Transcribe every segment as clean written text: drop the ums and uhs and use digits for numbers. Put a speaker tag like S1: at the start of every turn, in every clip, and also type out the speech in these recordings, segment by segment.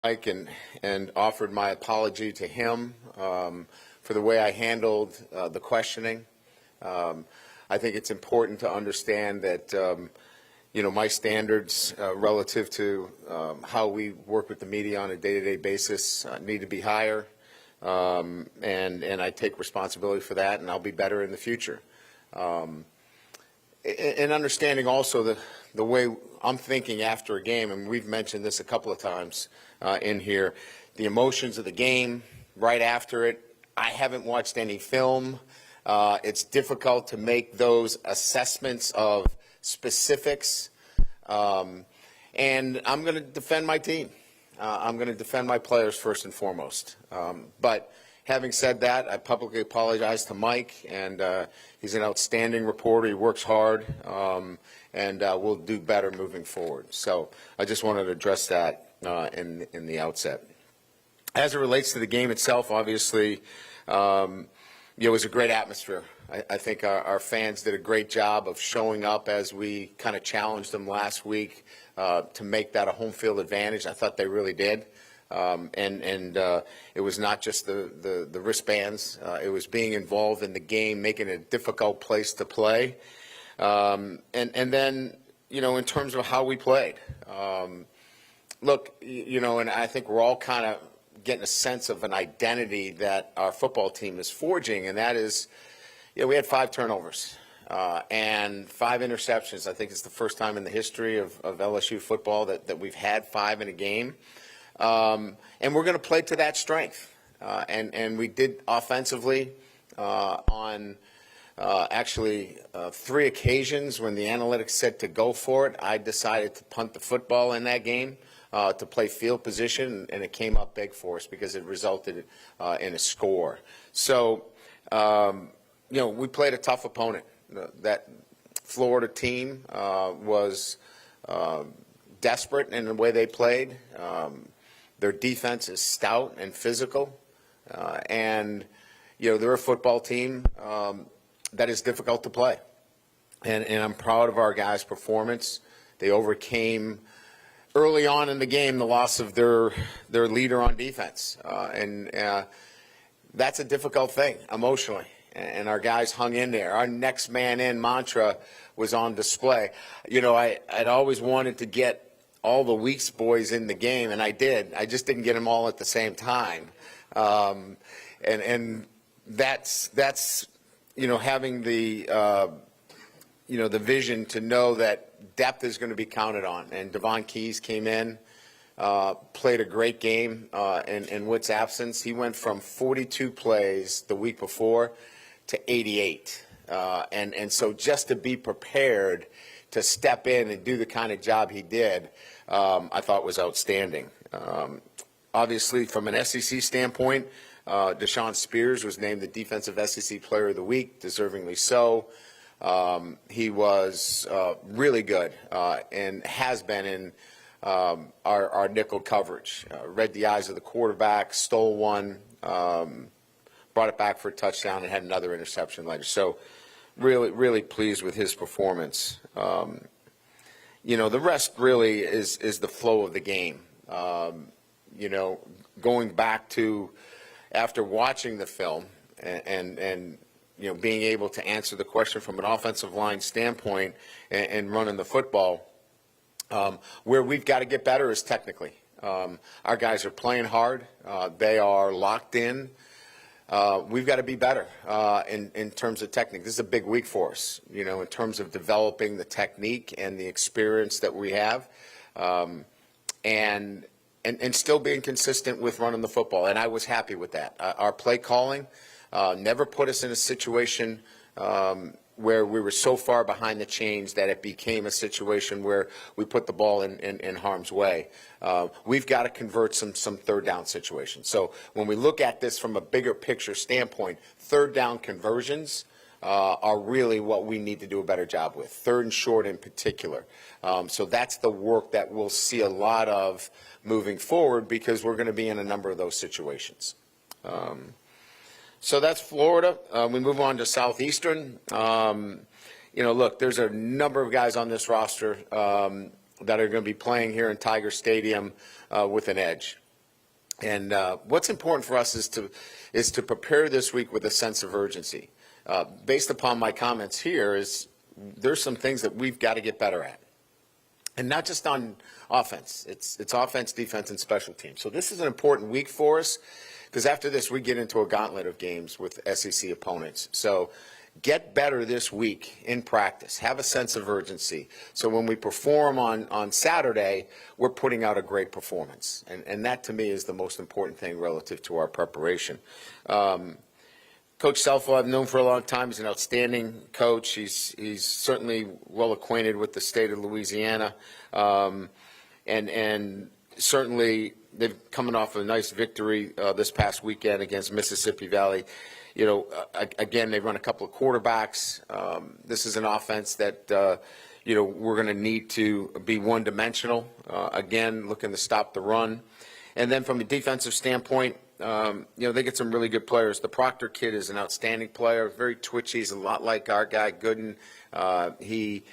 S1: Mike and offered my apology to him for the way I handled the questioning. I think it's important to understand that my standards relative to how we work with the media on a day-to-day basis need to be higher, and I take responsibility for that, and I'll be better in the future. And understanding also the way I'm thinking after a game, and we've mentioned this a couple of times in here, the emotions of the game right after it. I haven't watched any film. It's difficult to make those assessments of specifics. And I'm going to defend my team. I'm going to defend my players first and foremost. But having said that, I publicly apologize to Mike, and he's an outstanding reporter. He works hard, and we'll do better moving forward. So I just wanted to address that in the outset. As it relates to the game itself, obviously, it was a great atmosphere. I think our fans did a great job of showing up as we kind of challenged them last week to make that a home field advantage. I thought they really did. It was not just the wristbands. It was being involved in the game, making it a difficult place to play. And then, in terms of how we played, look, and I think we're all kind of getting a sense of an identity that our football team is forging, and that is, we had 5 turnovers and 5 interceptions. I think it's the first time in the history of LSU football that we've had 5 in a game. And we're going to play to that strength. And we did offensively on actually 3 occasions when the analytics said to go for it. I decided to punt the football in that game to play field position, and it came up big for us because it resulted in a score. So, we played a tough opponent. That Florida team was desperate in the way they played. Their defense is stout and physical, and they're a football team that is difficult to play. And I'm proud of our guys' performance. They overcame early on in the game the loss of their leader on defense, and that's a difficult thing emotionally. And our guys hung in there. Our next man in mantra was on display. I'd always wanted to get all the Weeks boys in the game, and I did. I just didn't get them all at the same time. And that's having the the vision to know that depth is going to be counted on. And Devon Keys came in, played a great game in Witt's absence. He went from 42 plays the week before to 88. And so just to be prepared to step in and do the kind of job he did, I thought was outstanding. Obviously, from an SEC standpoint, Deshaun Spears was named the Defensive SEC Player of the Week, deservingly so. He was really good and has been in our nickel coverage. Read the eyes of the quarterback, stole one, brought it back for a touchdown, and had another interception later. So really, really pleased with his performance. The rest really is the flow of the game. Going back to after watching the film and being able to answer the question from an offensive line standpoint and running the football, where we've got to get better is technically. Our guys are playing hard. They are locked in. We've got to be better in terms of technique. This is a big week for us, in terms of developing the technique and the experience that we have, and still being consistent with running the football. And I was happy with that. Our play calling never put us in a situation where we were so far behind the chains that it became a situation where we put the ball in harm's way. We've got to convert some third down situations. So when we look at this from a bigger picture standpoint, third down conversions are really what we need to do a better job with, third and short in particular. So that's the work that we'll see a lot of moving forward because we're going to be in a number of those situations. So that's Florida. We move on to Southeastern. Look, there's a number of guys on this roster that are going to be playing here in Tiger Stadium with an edge. And what's important for us is to prepare this week with a sense of urgency. Based upon my comments here, there's some things that we've got to get better at, and not just on offense. It's offense, defense, and special teams. So this is an important week for us because after this we get into a gauntlet of games with SEC opponents. So get better this week in practice. Have a sense of urgency. So when we perform on Saturday, we're putting out a great performance. And that, to me, is the most important thing relative to our preparation. Coach Selfo, I've known for a long time. He's an outstanding coach. He's certainly well acquainted with the state of Louisiana. And certainly they're coming off a nice victory this past weekend against Mississippi Valley. You know, again, they run a couple of quarterbacks. This is an offense that, you know, we're going to need to be one-dimensional. Again, looking to stop the run. And then from a defensive standpoint, you know, they get some really good players. The Proctor kid is an outstanding player, very twitchy. He's a lot like our guy, Gooden. He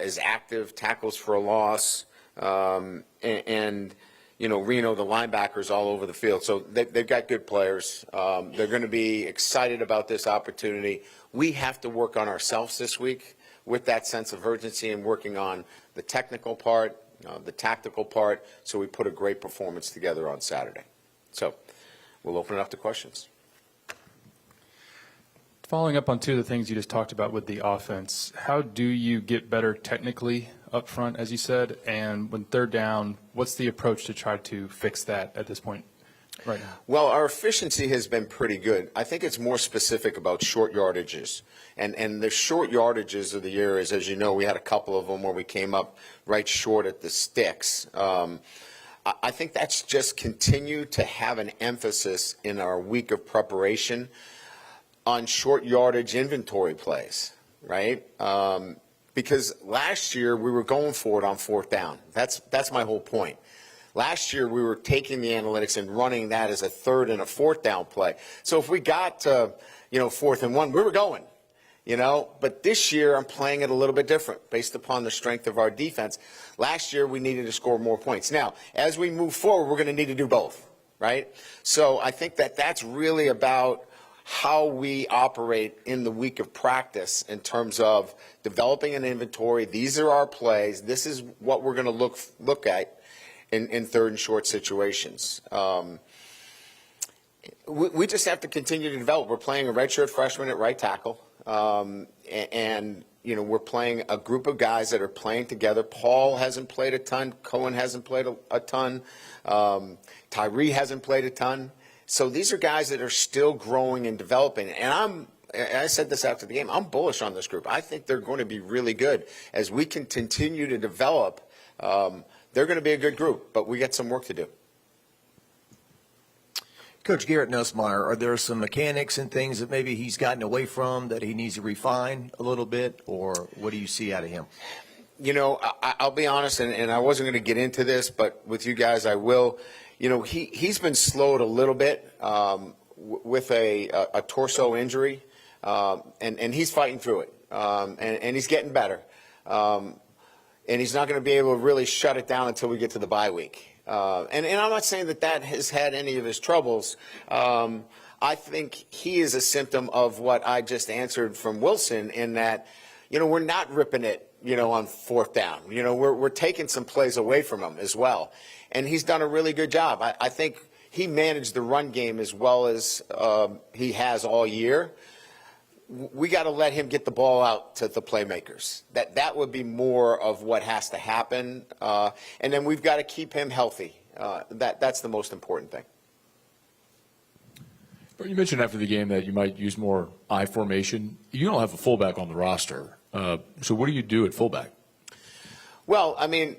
S1: is active, tackles for a loss, and you know, Reno, the linebackers all over the field. So they've got good players. They're going to be excited about this opportunity. We have to work on ourselves this week with that sense of urgency and working on the technical part, the tactical part, so we put a great performance together on Saturday. So we'll open it up to questions.
S2: Following up on two of the things you just talked about with the offense, how do you get better technically up front, as you said, and when third down, what's the approach to try to fix that at this point right now?
S1: Well, our efficiency has been pretty good. I think it's more specific about short yardages. And the short yardages of the year is, as you know, we had a couple of them where we came up right short at the sticks. I think that's just continued to have an emphasis in our week of preparation on short yardage inventory plays, right? Because last year we were going for it on fourth down. That's my whole point. Last year we were taking the analytics and running that as a third and a fourth down play. So if we got to, you know, 4th and 1, we were going, you know. But this year I'm playing it a little bit different based upon the strength of our defense. Last year we needed to score more points. Now, as we move forward, we're going to need to do both, right? So I think that's really about how we operate in the week of practice in terms of developing an inventory. These are our plays. This is what we're going to look at in third and short situations. We just have to continue to develop. We're playing a redshirt freshman at right tackle, and you know, we're playing a group of guys that are playing together. Paul hasn't played a ton. Cohen hasn't played a ton. Tyree hasn't played a ton. So these are guys that are still growing and developing. And I said this after the game, I'm bullish on this group. I think they're going to be really good. As we can continue to develop, they're going to be a good group, but we got some work to do.
S3: Coach Garrett Nussmeier, are there some mechanics and things that maybe he's gotten away from that he needs to refine a little bit, or what do you see out of him?
S1: You know, I'll be honest, and I wasn't going to get into this, but with you guys I will. You know, he's been slowed a little bit with a torso injury, and he's fighting through it, and he's getting better. And he's not going to be able to really shut it down until we get to the bye week. And I'm not saying that has had any of his troubles. I think he is a symptom of what I just answered from Wilson in that, you know, we're not ripping it, you know, on fourth down. You know, we're taking some plays away from him as well. And he's done a really good job. I think he managed the run game as well as he has all year. We got to let him get the ball out to the playmakers. That would be more of what has to happen. And then we've got to keep him healthy. That's the most important thing.
S4: You mentioned after the game that you might use more I formation. You don't have a fullback on the roster. So what do you do at fullback? Well,
S1: I mean,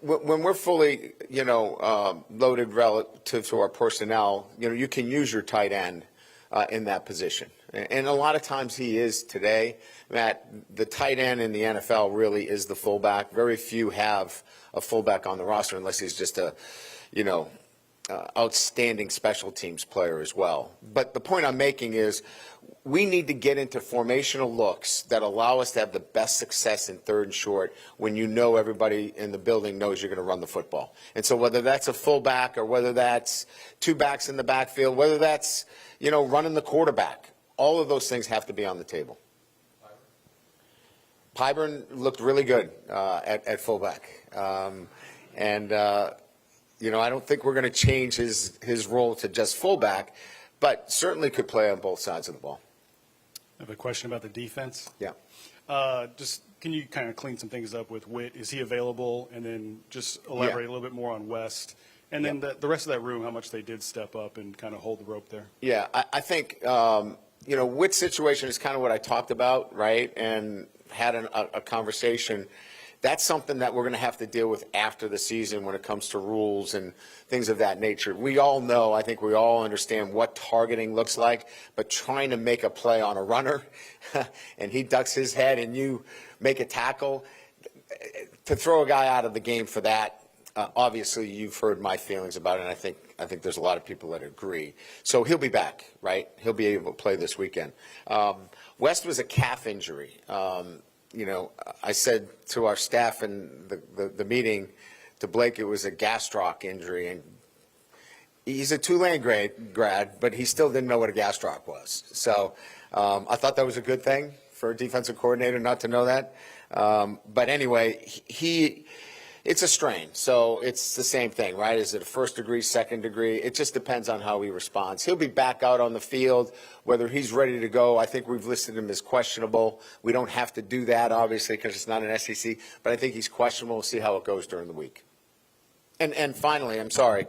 S1: when we're fully, you know, loaded relative to our personnel, you know, you can use your tight end in that position. And a lot of times he is today. Matt, the tight end in the NFL really is the fullback. Very few have a fullback on the roster unless he's just a, you know, outstanding special teams player as well. But the point I'm making is we need to get into formational looks that allow us to have the best success in third and short when you know everybody in the building knows you're going to run the football. And so whether that's a fullback or whether that's two backs in the backfield, whether that's, running the quarterback, all of those things have to be on the table. Pyburn looked really good at fullback. I don't think we're going to change his role to just fullback, but certainly could play on both sides of the ball.
S5: I have a question about the defense.
S1: Yeah.
S5: Just can you kind of clean some things up with Witt? Is he available? And then just elaborate a little bit more on West. And then the rest of that room, how much they did step up and kind of hold the rope there.
S1: Yeah, I think, Witt's situation is kind of what I talked about, right, and had a conversation. That's something that we're going to have to deal with after the season when it comes to rules and things of that nature. We all know, I think we all understand what targeting looks like, but trying to make a play on a runner and he ducks his head and you make a tackle, to throw a guy out of the game for that, obviously you've heard my feelings about it, and I think there's a lot of people that agree. So he'll be back, right? He'll be able to play this weekend. West was a calf injury. I said to our staff in the meeting, to Blake, it was a gastroc injury, and he's a Tulane grad, but he still didn't know what a gastroc was. So I thought that was a good thing for a defensive coordinator not to know that. But anyway, it's a strain, so it's the same thing, right? Is it a first degree, second degree? It just depends on how he responds. He'll be back out on the field, whether he's ready to go. I think we've listed him as questionable. We don't have to do that, obviously, because it's not an SEC, but I think he's questionable. We'll see how it goes during the week. And finally, I'm sorry.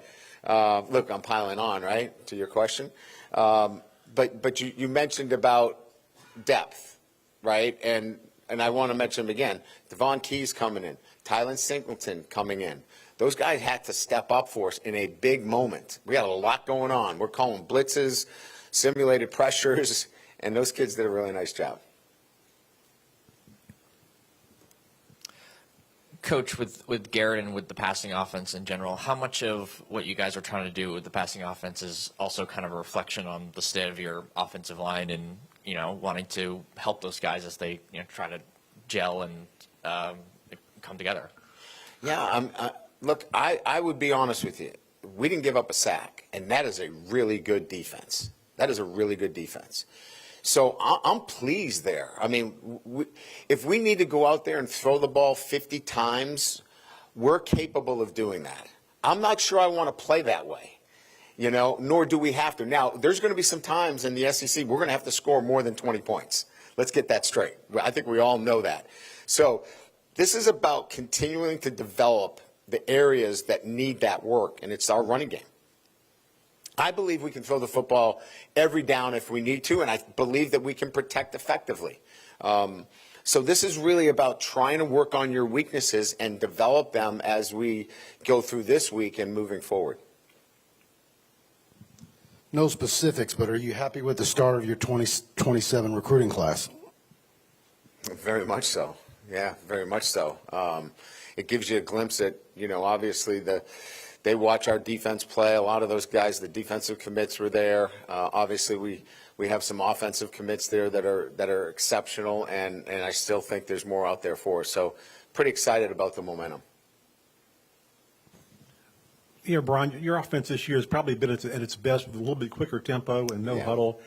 S1: Look, I'm piling on, right, to your question. But you mentioned about depth, right? And I want to mention him again. Devon Key's coming in. Tylen Singleton coming in. Those guys had to step up for us in a big moment. We had a lot going on. We're calling blitzes, simulated pressures, and those kids did a really nice job.
S6: Coach, with Garrett and with the passing offense in general, how much of what you guys are trying to do with the passing offense is also kind of a reflection on the state of your offensive line and, wanting to help those guys as they, try to gel and come together? Yeah,
S1: look, I would be honest with you. We didn't give up a sack, and that is a really good defense. That is a really good defense. So I'm pleased there. I mean, if we need to go out there and throw the ball 50 times, we're capable of doing that. I'm not sure I want to play that way, nor do we have to. Now, there's going to be some times in the SEC we're going to have to score more than 20 points. Let's get that straight. I think we all know that. So this is about continuing to develop the areas that need that work, and it's our running game. I believe we can throw the football every down if we need to, and I believe that we can protect effectively. So this is really about trying to work on your weaknesses and develop them as we go through this week and moving forward.
S7: No specifics, but are you happy with the start of your 2027 recruiting class?
S1: Very much so. Yeah, very much so. It gives you a glimpse at, obviously they watch our defense play. A lot of those guys, the defensive commits were there. Obviously, we have some offensive commits there that are exceptional, and I still think there's more out there for us. So pretty excited about the momentum.
S8: Brian, your offense this year has probably been at its best with a little bit quicker tempo and no huddle.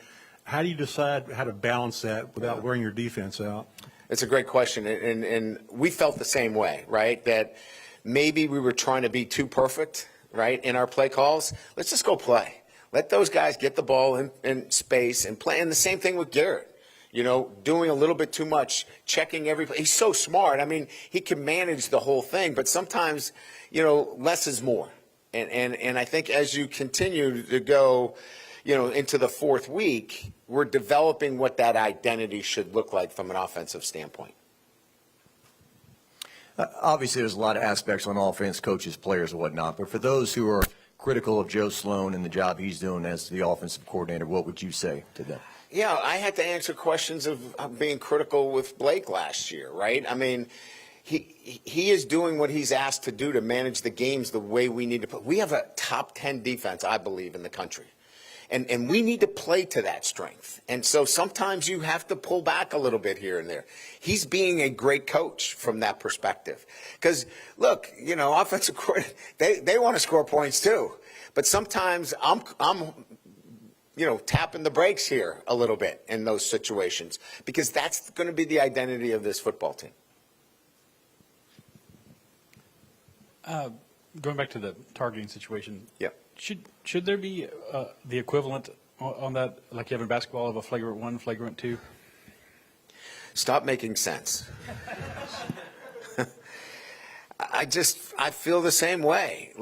S8: How do you decide how to balance that without wearing your defense out?
S1: It's a great question, and we felt the same way, right? That maybe we were trying to be too perfect, right, in our play calls. Let's just go play. Let those guys get the ball in space and play. And the same thing with Garrett, doing a little bit too much, checking every play. He's so smart. I mean, he can manage the whole thing, but sometimes, less is more. And I think as you continue to go, into the fourth week, we're developing what that identity should look like from an offensive standpoint.
S3: Obviously, there's a lot of aspects on offense, coaches, players, and whatnot. But for those who are critical of Joe Sloan and the job he's doing as the offensive coordinator, what would you say to them? Yeah,
S1: I had to answer questions of being critical with Blake last year, right? I mean, he is doing what he's asked to do to manage the games the way we need to play. We have a top 10 defense, I believe, in the country. And we need to play to that strength. And so sometimes you have to pull back a little bit here and there. He's being a great coach from that perspective. Because, look, offensive coordinator, they want to score points too. But sometimes I'm tapping the brakes here a little bit in those situations because that's going to be the identity of this football team.
S9: Going back to the targeting situation.
S1: Yeah.
S9: Should there be the equivalent on that, like you have in basketball, of a flagrant 1, flagrant 2?
S1: Stop making sense. I feel the same way.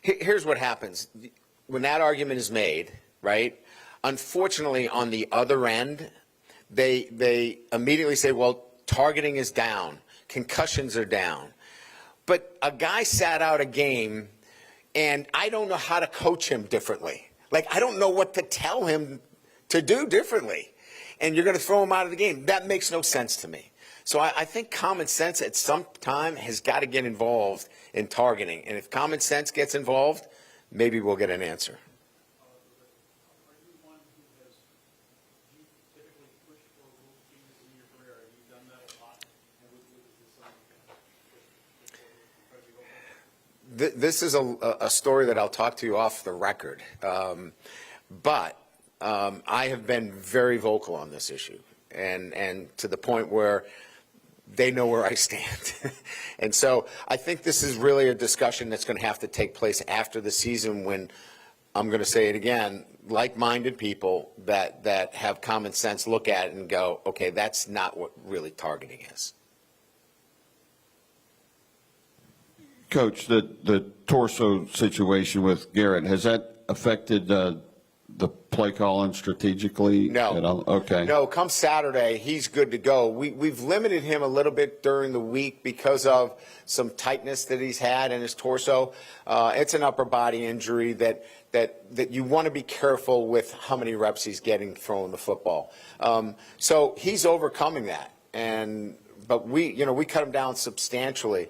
S1: Here's what happens. When that argument is made, right, unfortunately on the other end, they immediately say, well, targeting is down, concussions are down. But a guy sat out a game, and I don't know how to coach him differently. I don't know what to tell him to do differently. And you're going to throw him out of the game. That makes no sense to me. So I think common sense at some time has got to get involved in targeting. And if common sense gets involved, maybe we'll get an answer. This is a story that I'll talk to you off the record. But I have been very vocal on this issue, and to the point where they know where I stand. And so I think this is really a discussion that's going to have to take place after the season when, I'm going to say it again, like-minded people that have common sense look at it and go, okay, that's not what really targeting is.
S10: Coach, the torso situation with Garrett, has that affected the play calling strategically
S1: No.
S10: at all? Okay.
S1: No, come Saturday, he's good to go. We've limited him a little bit during the week because of some tightness that he's had in his torso. It's an upper body injury that you want to be careful with how many reps he's getting throwing the football. So he's overcoming that. But we cut him down substantially.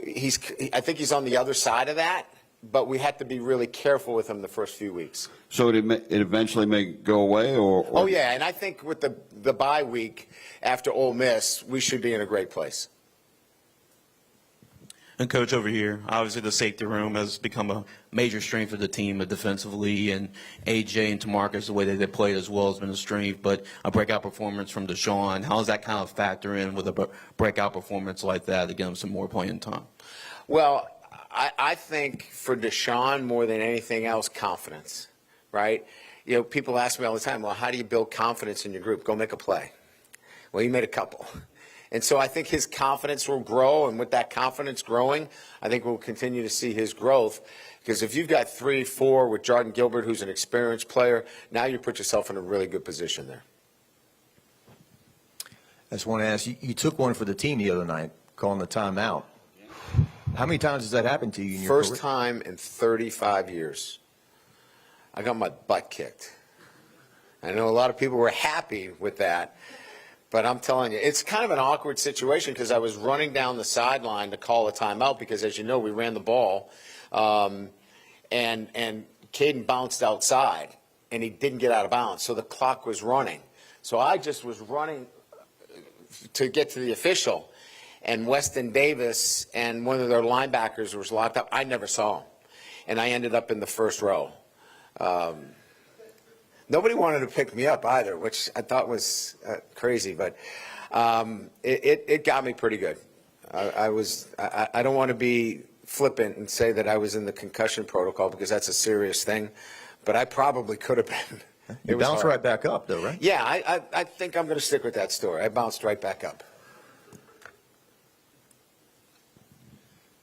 S1: I think he's on the other side of that, but we had to be really careful with him the first few weeks.
S10: So it eventually may go away, or?
S1: Oh yeah, and I think with the bye week after Ole Miss, we should be in a great place.
S11: And Coach, over here, obviously the safety room has become a major strength of the team defensively, and AJ and Tamarcus, the way that they played as well, has been a strength. But a breakout performance from Deshaun, how does that kind of factor in with a breakout performance like that to give him some more playing time?
S1: Well, I think for Deshaun, more than anything else, confidence, right? People ask me all the time, well, how do you build confidence in your group? Go make a play. Well, he made a couple. And so I think his confidence will grow, and with that confidence growing, I think we'll continue to see his growth. Because if you've got 3-4 with Jordan Gilbert, who's an experienced player, now you put yourself in a really good position there.
S3: I just want to ask, you took one for the team the other night, calling the timeout. How many times has that happened to you in your career?
S1: First time in 35 years. I got my butt kicked. I know a lot of people were happy with that. But I'm telling you, it's kind of an awkward situation because I was running down the sideline to call a timeout because, as you know, we ran the ball, and Caden bounced outside, and he didn't get out of bounds, so the clock was running. So I just was running to get to the official, and Weston Davis and one of their linebackers was locked up. I never saw him, and I ended up in the first row. Nobody wanted to pick me up either, which I thought was crazy, but it got me pretty good. I don't want to be flippant and say that I was in the concussion protocol because that's a serious thing, but I probably could have been.
S3: You bounced right back up, though, right?
S1: Yeah, I think I'm going to stick with that story. I bounced right back up.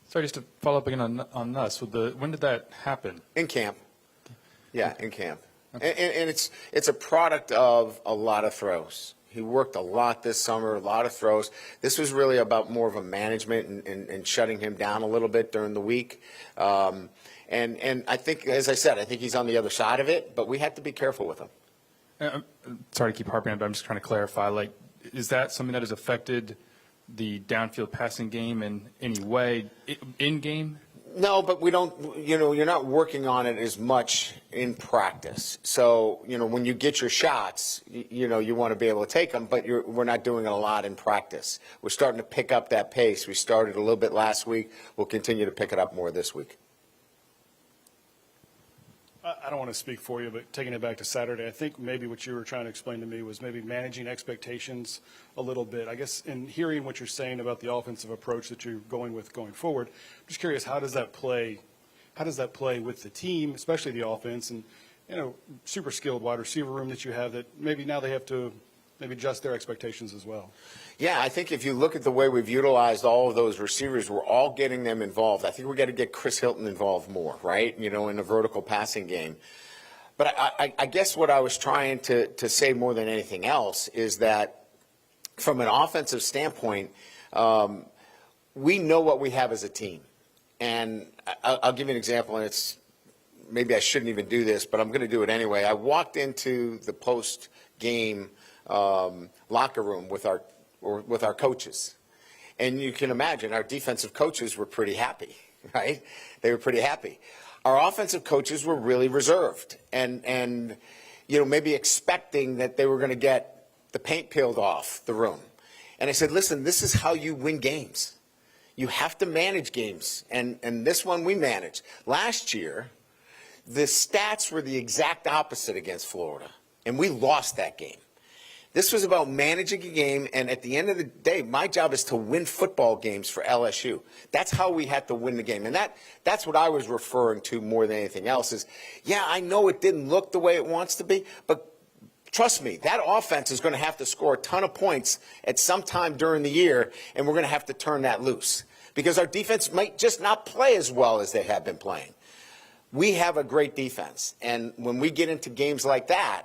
S2: Sorry, just to follow up again on us. When did that happen?
S1: In camp. Yeah, in camp. Okay. And it's a product of a lot of throws. He worked a lot this summer, a lot of throws. This was really about more of a management and shutting him down a little bit during the week. And I think, as I said, I think he's on the other side of it, but we have to be careful with him.
S2: Sorry to keep harping on it, but I'm just trying to clarify. Is that something that has affected the downfield passing game in any way in game?
S1: No, but we don't, you're not working on it as much in practice. So, when you get your shots, you want to be able to take them, but we're not doing it a lot in practice. We're starting to pick up that pace. We started a little bit last week. We'll continue to pick it up more this week.
S5: I don't want to speak for you, but taking it back to Saturday, I think maybe what you were trying to explain to me was maybe managing expectations a little bit. I guess in hearing what you're saying about the offensive approach that you're going with going forward, I'm just curious, how does that play with the team, especially the offense, and super skilled wide receiver room that you have that maybe now they have to maybe adjust their expectations as well?
S1: Yeah, I think if you look at the way we've utilized all of those receivers, we're all getting them involved. I think we got to get Chris Hilton involved more, right? In the vertical passing game. But I guess what I was trying to say more than anything else is that from an offensive standpoint, we know what we have as a team. And I'll give you an example, and it's maybe I shouldn't even do this, but I'm going to do it anyway. I walked into the post-game locker room with our coaches. And you can imagine our defensive coaches were pretty happy, right? They were pretty happy. Our offensive coaches were really reserved and maybe expecting that they were going to get the paint peeled off the room. And I said, listen, this is how you win games. You have to manage games. And this one we managed. Last year, the stats were the exact opposite against Florida. And we lost that game. This was about managing a game, and at the end of the day, my job is to win football games for LSU. That's how we had to win the game. And that's what I was referring to more than anything else is, yeah, I know it didn't look the way it wants to be, but trust me, that offense is going to have to score a ton of points at some time during the year, and we're going to have to turn that loose because our defense might just not play as well as they have been playing. We have a great defense, and when we get into games like that,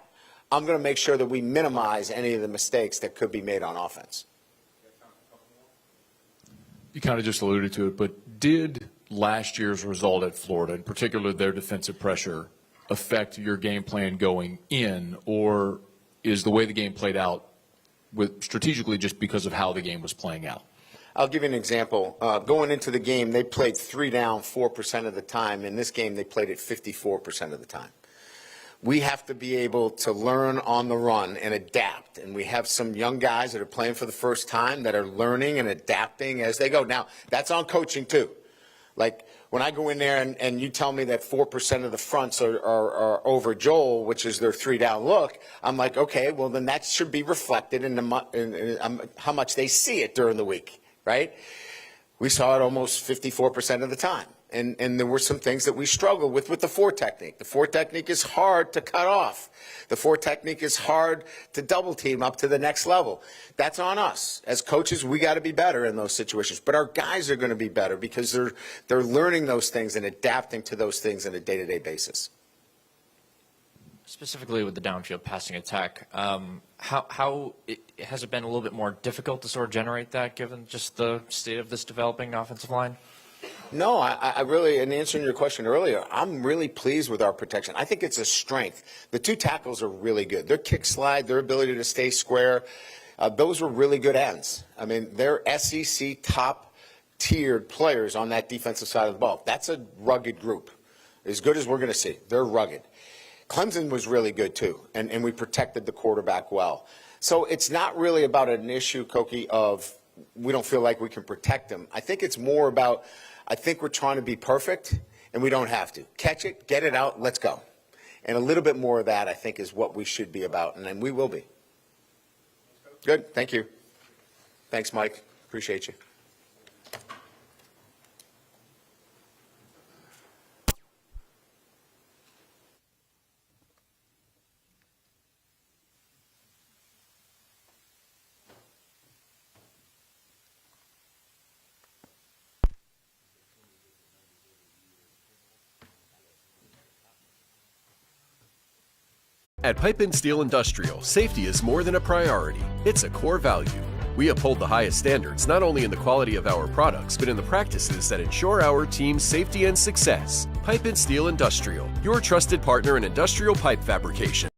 S1: I'm going to make sure that we minimize any of the mistakes that could be made on offense.
S4: You kind of just alluded to it, but did last year's result at Florida, in particular their defensive pressure, affect your game plan going in, or is the way the game played out strategically just because of how the game was playing out?
S1: I'll give you an example. Going into the game, they played 3 down 4% of the time. In this game, they played it 54% of the time. We have to be able to learn on the run and adapt. And we have some young guys that are playing for the first time that are learning and adapting as they go. Now, that's on coaching too. Like when I go in there and you tell me that 4% of the fronts are over Joel, which is their 3 down look, I'm like, okay, well then that should be reflected in how much they see it during the week, right? We saw it almost 54% of the time. And there were some things that we struggled with the 4 technique. The 4 technique is hard to cut off. The 4 technique is hard to double team up to the next level. That's on us. As coaches, we got to be better in those situations. But our guys are going to be better because they're learning those things and adapting to those things on a day-to-day basis.
S6: Specifically with the downfield passing attack, how has it been a little bit more difficult to sort of generate that given just the state of this developing offensive line?
S1: No, I really, in answering your question earlier, I'm really pleased with our protection. I think it's a strength. The 2 tackles are really good. Their kick slide, their ability to stay square, those were really good ends. I mean, they're SEC top-tiered players on that defensive side of the ball. That's a rugged group, as good as we're going to see. They're rugged. Clemson was really good, too, and we protected the quarterback well. So it's not really about an issue, Koki, of we don't feel like we can protect them. I think it's more about I think we're trying to be perfect, and we don't have to. Catch it, get it out, let's go. And a little bit more of that, I think, is what we should be about, and then we will be. Good, thank you. Thanks, Mike. Appreciate you.
S12: At Pipe and Steel Industrial, safety is more than a priority. It's a core value. We uphold the highest standards not only in the quality of our products, but in the practices that ensure our team's safety and success. Pipe and Steel Industrial, your trusted partner in industrial pipe fabrication.